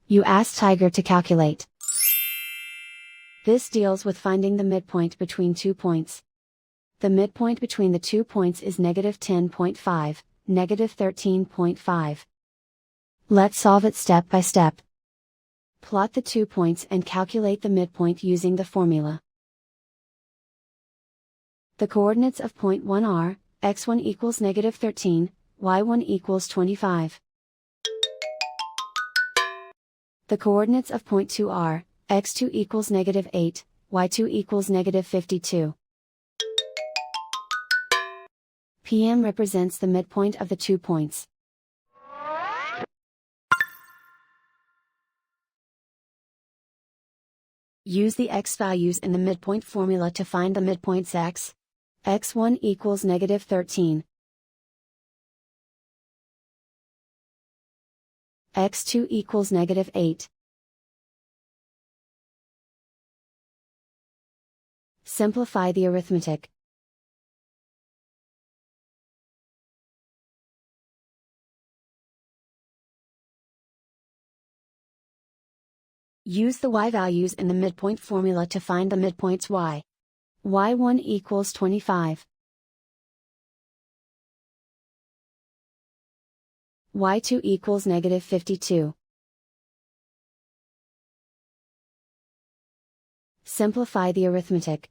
You ask Tiger to calculate. This deals with finding the midpoint between 2 points. The midpoint between the 2 points is -10.5, -13.5. Let's solve it step by step. Plot the 2 points and calculate the midpoint using the formula. The coordinates of point 1 are, x1 equals -13, y1 equals 25. The coordinates of point 2 are, x2 equals -8, y2 equals -52. PM represents the midpoint of the 2 points. Use the x values in the midpoint formula to find the midpoints x. x1 equals -13. x2 equals -8. Simplify the arithmetic. Use the y values in the midpoint formula to find the midpoints y. y1 equals 25. y2 equals -52. Simplify the arithmetic.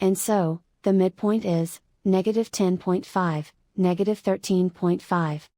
And so, the midpoint is, -10.5, -13.5.